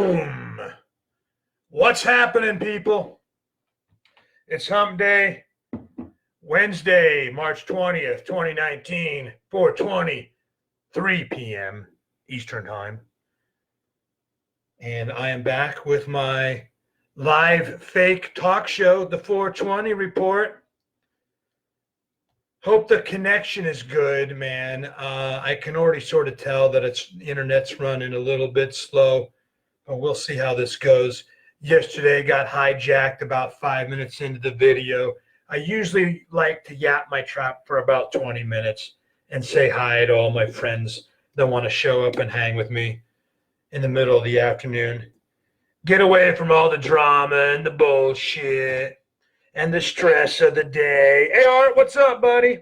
Boom! What's happening, people? It's Hump Day, Wednesday, March 20th, 2019, 4:20, 3 p.m. Eastern Time. And I am back with my live fake talk show, the 420 Report. Hope the connection is good, man. I can already sort of tell that internet's running a little bit slow, but we'll see how this goes. Yesterday got hijacked about 5 minutes into the video. I usually like to yap my trap for about 20 minutes and say hi to all my friends that want to show up and hang with me in the middle of the afternoon. Get away from all the drama and the bullshit and the stress of the day. Hey, Art, what's up, buddy?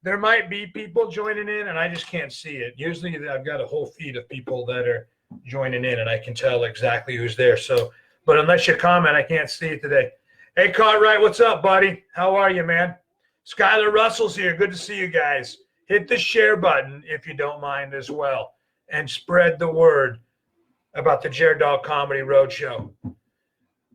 There might be people joining in, and I just can't see it. Usually I've got a whole feed of people that are joining in, and I can tell exactly who's there. So, but unless you comment, I can't see it today. Hey, Cartwright, what's up, buddy? How are you, man? Skylar Russell's here. Good to see you guys. Hit the share button if you don't mind as well, and spread the word about the JerDog Comedy Roadshow.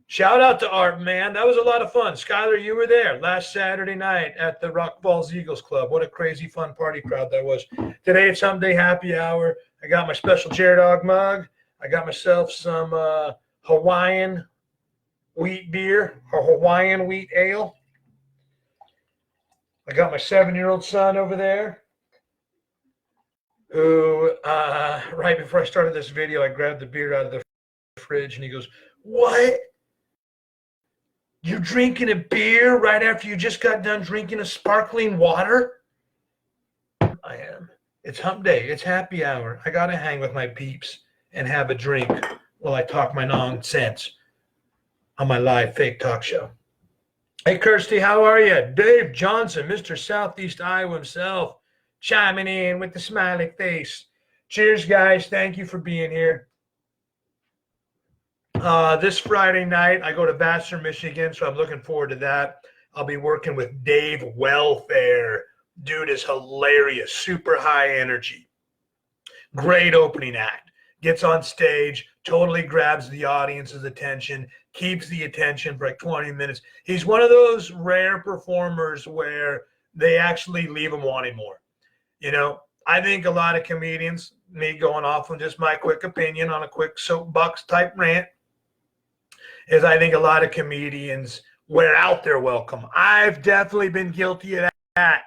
Shout out to Art, man. That was a lot of fun. Skylar, you were there last Saturday night at the Rock Falls Eagles Club. What a crazy fun party crowd that was. Today it's Hump Day Happy Hour. I got my special JerDog mug. I got myself some Hawaiian wheat beer or Hawaiian wheat ale. I got my 7-year-old son over there who, right before I started this video, I grabbed the beer out of the fridge and he goes, "What? You're drinking a beer right after you just got done drinking a sparkling water?" I am. It's Hump Day. It's happy hour. I got to hang with my peeps and have a drink while I talk my nonsense on my live fake talk show. Hey, Kirsty, how are you? Dave Johnson, Mr. Southeast Iowa himself, chiming in with the smiley face. Cheers, guys. Thank you for being here. This Friday night, I go to Vassar, Michigan, so I'm looking forward to that. I'll be working with Dave Welfare. Dude is hilarious, super high energy. Great opening act. Gets on stage, totally grabs the audience's attention, keeps the attention for like 20 minutes. He's one of those rare performers where they actually leave him wanting more. You know, I think a lot of comedians, me going off on just my quick opinion on a quick soapbox type rant, is I think a lot of comedians wear out their welcome. I've definitely been guilty of that.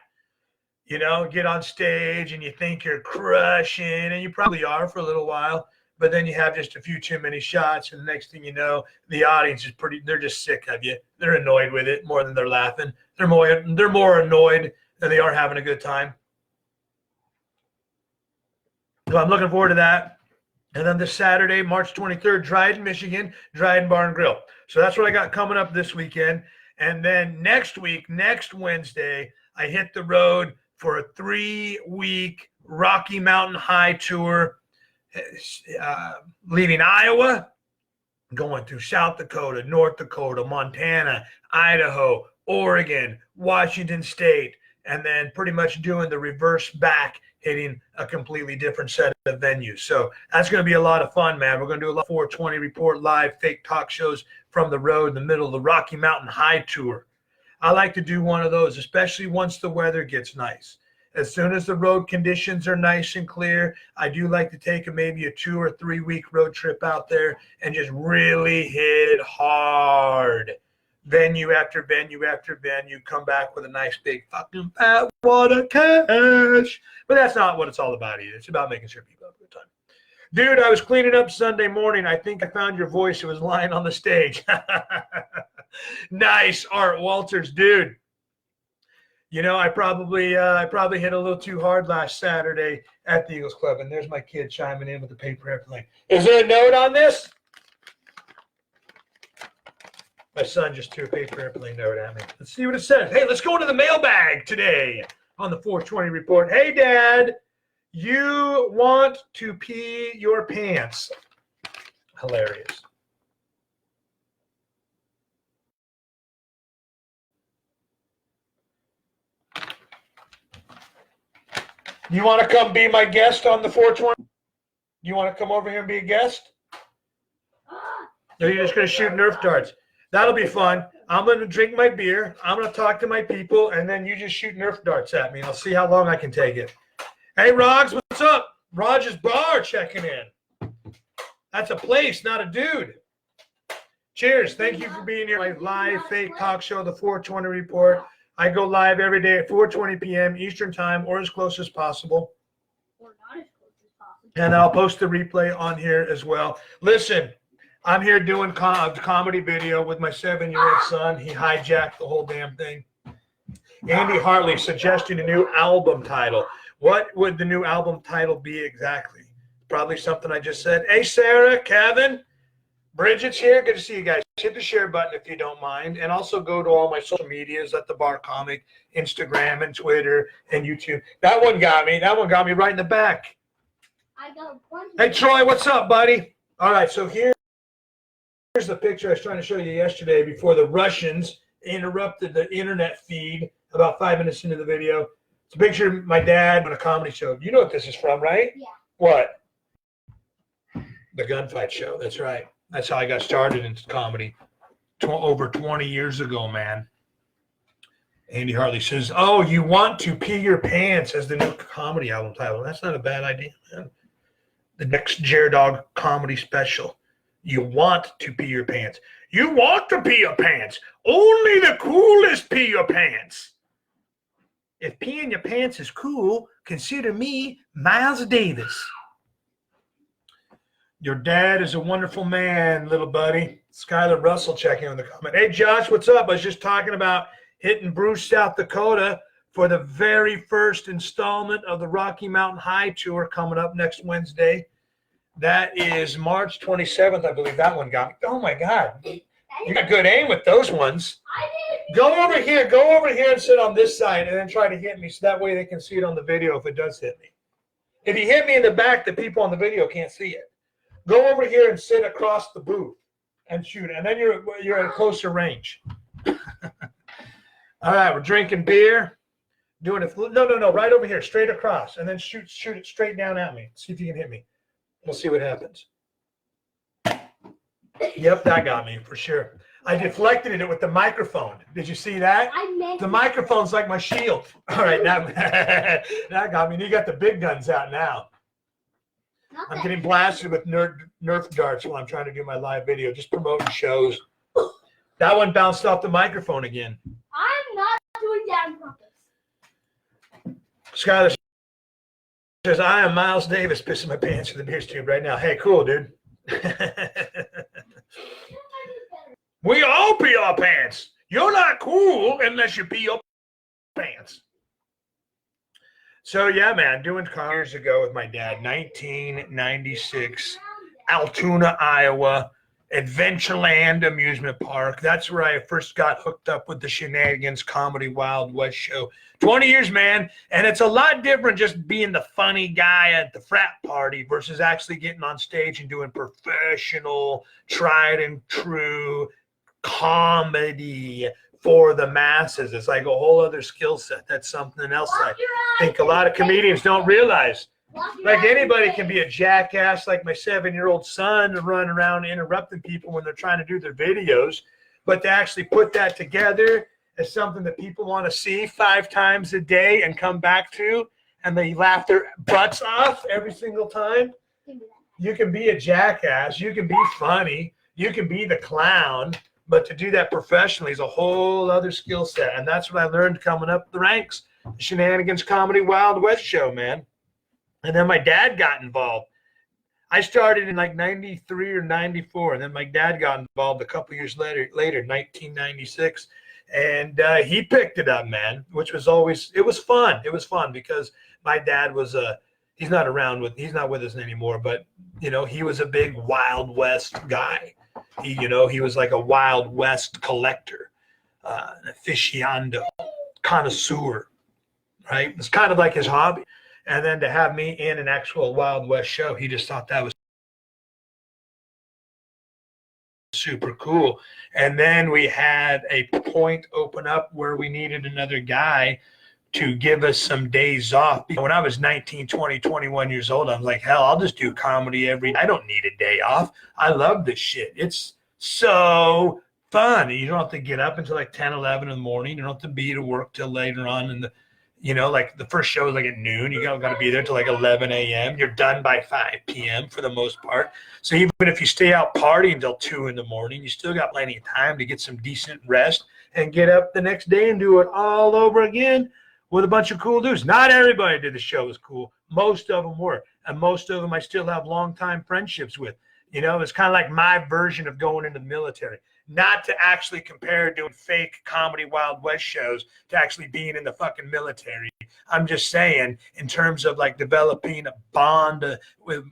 You know, get on stage and you think you're crushing, and you probably are for a little while, but then you have just a few too many shots, and the next thing you know, the audience is they're just sick of you. They're annoyed with it more than they're laughing. They're more annoyed than they are having a good time. So I'm looking forward to that. And then this Saturday, March 23rd, Dryden, Michigan, Dryden Bar and Grill. So that's what I got coming up this weekend. And then next week, next Wednesday, I hit the road for a 3-week Rocky Mountain High tour, leaving Iowa, going through South Dakota, North Dakota, Montana, Idaho, Oregon, Washington State, and then pretty much doing the reverse back, hitting a completely different set of venues. So that's going to be a lot of fun, man. We're going to do a lot of 420 Report live fake talk shows from the road in the middle of the Rocky Mountain High Tour. I like to do one of those, especially once the weather gets nice. As soon as the road conditions are nice and clear, I do like to take maybe a 2 or 3 week road trip out there and just really hit it hard. Venue after venue after venue, come back with a nice big fucking fat wad of cash. But that's not what it's all about either. It's about making sure people have a good time. Dude, I was cleaning up Sunday morning. I think I found your voice. It was lying on the stage. Nice, Art Walters, dude. You know, I probably hit a little too hard last Saturday at the Eagles Club, and there's my kid chiming in with the paper airplane. Is there a note on this? My son just threw a paper airplane note at me. Let's see what it says. Hey, let's go to the mailbag today on the 420 Report. Hey, Dad, you want to pee your pants. Hilarious. You want to come be my guest on the 420? You want to come over here and be a guest? Or you're just going to shoot Nerf darts. That'll be fun. I'm going to drink my beer. I'm going to talk to my people, and then you just shoot Nerf darts at me. I'll see how long I can take it. Hey, Rogs, what's up? Rogers Bar checking in. That's a place, not a dude. Cheers. Thank you for being here. My live fake talk show, the 420 Report. I go live every day at 4:20 p.m. Eastern Time, or as close as possible. Or not as close as possible. And I'll post the replay on here as well. Listen, I'm here doing a comedy video with my 7-year-old son. He hijacked the whole damn thing. Andy Hartley suggesting a new album title. What would the new album title be exactly? Probably something I just said. Hey, Sarah, Kevin, Bridget's here. Good to see you guys. Hit the share button if you don't mind. And also go to all my social medias at The Bar Comic, Instagram and Twitter and YouTube. That one got me. That one got me right in the back. I got one. Hey, Troy, what's up, buddy? All right, so here's the picture I was trying to show you yesterday before the Russians interrupted the internet feed about 5 minutes into the video. It's a picture of my dad on a comedy show. You know what this is from, right? Yeah. What? The Gunfight Show. That's right. That's how I got started into comedy over 20 years ago, man. Andy Hartley says, oh, you want to pee your pants as the new comedy album title. That's not a bad idea, man. The next JerDog comedy special. You want to pee your pants. You want to pee your pants. Only the coolest pee your pants. If peeing your pants is cool, consider me Miles Davis. Your dad is a wonderful man, little buddy. Skylar Russell checking on the comment. Hey, Josh, what's up? I was just talking about hitting Bruce, South Dakota for the very first installment of the Rocky Mountain High Tour coming up next Wednesday. That is March 27th, I believe. That one got me. Oh, my God. You got good aim with those ones. Go over here and sit on this side and then try to hit me so that way they can see it on the video if it does hit me. If you hit me in the back, the people on the video can't see it. Go over here and sit across the booth and shoot, and then you're at a closer range. All right, we're drinking beer, doing it. No, right over here, straight across, and then shoot it straight down at me. See if you can hit me. We'll see what happens. Yep, that got me for sure. I deflected it with the microphone. Did you see that? The microphone's like my shield. All right, now that got me. And you got the big guns out now. I'm getting blasted with Nerf darts while I'm trying to do my live video, just promoting shows. That one bounced off the microphone again. I'm not doing that on purpose. Skylar says, I am Miles Davis pissing my pants in the beer tube right now. Hey, cool, dude. We all pee our pants. You're not cool unless you pee your pants. So, yeah, man, doing years ago with my dad, 1996, Altoona, Iowa, Adventureland Amusement Park. That's where I first got hooked up with the Shenanigans Comedy Wild West show. 20 years, man, and it's a lot different just being the funny guy at the frat party versus actually getting on stage and doing professional, tried and true comedy for the masses. It's like a whole other skill set. That's something else I think a lot of comedians don't realize. Like anybody can be a jackass like my 7-year-old son and run around interrupting people when they're trying to do their videos. But to actually put that together as something that people want to see 5 times a day and come back to, and they laugh their butts off every single time. You can be a jackass. You can be funny. You can be the clown. But to do that professionally is a whole other skill set. And that's what I learned coming up the ranks. The Shenanigans Comedy Wild West show, man. And then my dad got involved. I started in like 93 or 94. And then my dad got involved a couple years later, 1996. And he picked it up, man, which was always, it was fun. It was fun because my dad was he's not with us anymore, but, you know, he was a big Wild West guy. He was like a Wild West collector, an aficionado, connoisseur, right? It's kind of like his hobby. And then to have me in an actual Wild West show, he just thought that was super cool. And then we had a point open up where we needed another guy to give us some days off. When I was 19, 20, 21 years old, I was like, hell, I'll just do comedy every day. I don't need a day off. I love this shit. It's so fun. You don't have to get up until like 10, 11 in the morning. You don't have to be to work till later on in the, like the first show is like at noon. You got to be there till like 11 a.m. You're done by 5 p.m. for the most part. So even if you stay out partying until 2 in the morning, you still got plenty of time to get some decent rest and get up the next day and do it all over again with a bunch of cool dudes. Not everybody did the show was cool. Most of them were. And most of them I still have long-time friendships with. It's kind of like my version of going into the military. Not to actually compare doing fake comedy Wild West shows to actually being in the fucking military. I'm just saying, in terms of like developing a bond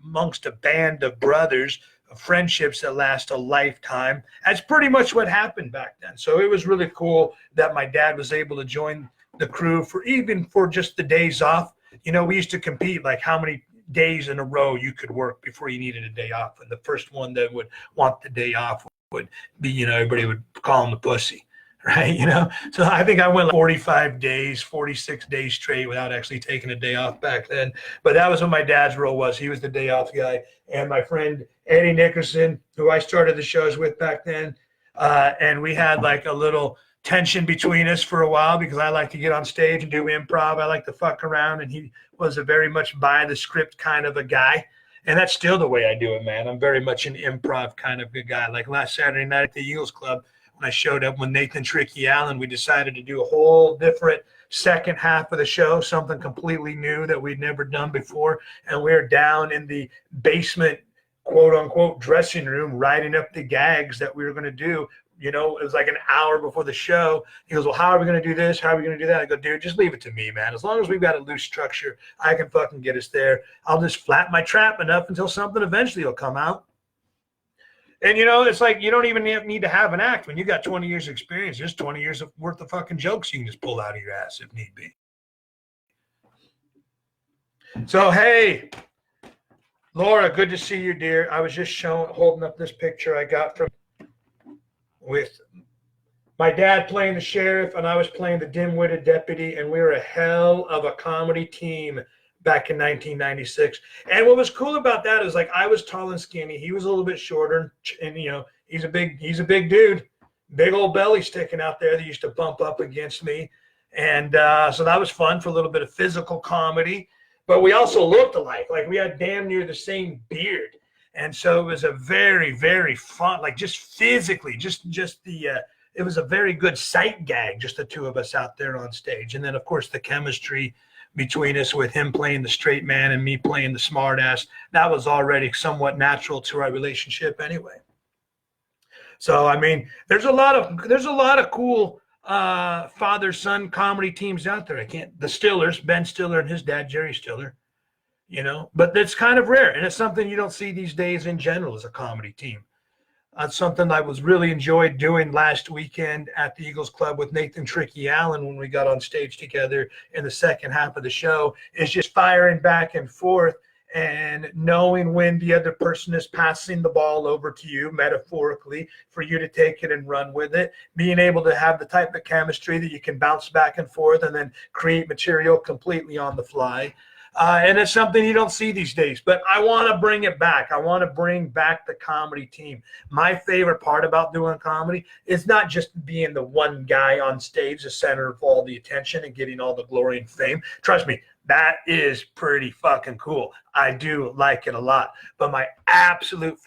amongst a band of brothers, of friendships that last a lifetime. That's pretty much what happened back then. So it was really cool that my dad was able to join the crew for just the days off. We used to compete like how many days in a row you could work before you needed a day off. And the first one that would want the day off would be, everybody would call him the pussy, right? So I think I went like 45 days, 46 days straight without actually taking a day off back then. But that was what my dad's role was. He was the day off guy. And my friend Eddie Nickerson, who I started the shows with back then, and we had like a little tension between us for a while because I like to get on stage and do improv. I like to fuck around, and he was a very much by the script kind of a guy. And that's still the way I do it, man. I'm very much an improv kind of a guy. Like last Saturday night at the Eagles Club, when I showed up with Nathan Tricky Allen, we decided to do a whole different second half of the show, something completely new that we'd never done before. And we were down in the basement, quote unquote, dressing room, writing up the gags that we were going to do. It was like an hour before the show. He goes, well, how are we going to do this? How are we going to do that? I go, dude, just leave it to me, man. As long as we've got a loose structure, I can fucking get us there. I'll just flat my trap enough until something eventually will come out. And, it's like you don't even need to have an act. When you got 20 years of experience, there's 20 years worth of fucking jokes you can just pull out of your ass if need be. So, hey, Laura, good to see you, dear. I was just holding up this picture I got with my dad playing the sheriff, and I was playing the dim-witted deputy, and we were a hell of a comedy team back in 1996. And what was cool about that is like I was tall and skinny. He was a little bit shorter, and he's a big dude, big old belly sticking out there that used to bump up against me. And so that was fun for a little bit of physical comedy. But we also looked alike. Like we had damn near the same beard. And so it was a very, very fun, like just physically, it was a very good sight gag, just the two of us out there on stage. And then, of course, the chemistry between us with him playing the straight man and me playing the smart ass, that was already somewhat natural to our relationship anyway. So, I mean, there's a lot of cool father-son comedy teams out there. The Stillers, Ben Stiller and his dad, Jerry Stiller. But it's kind of rare, and it's something you don't see these days in general as a comedy team. That's something I was really enjoyed doing last weekend at the Eagles Club with Nathan Tricky Allen when we got on stage together in the second half of the show, is just firing back and forth and knowing when the other person is passing the ball over to you, metaphorically, for you to take it and run with it, being able to have the type of chemistry that you can bounce back and forth and then create material completely on the fly. And it's something you don't see these days, but I want to bring it back. I want to bring back the comedy team. My favorite part about doing comedy is not just being the one guy on stage, the center of all the attention and getting all the glory and fame. Trust me, that is pretty fucking cool. I do like it a lot. But my absolute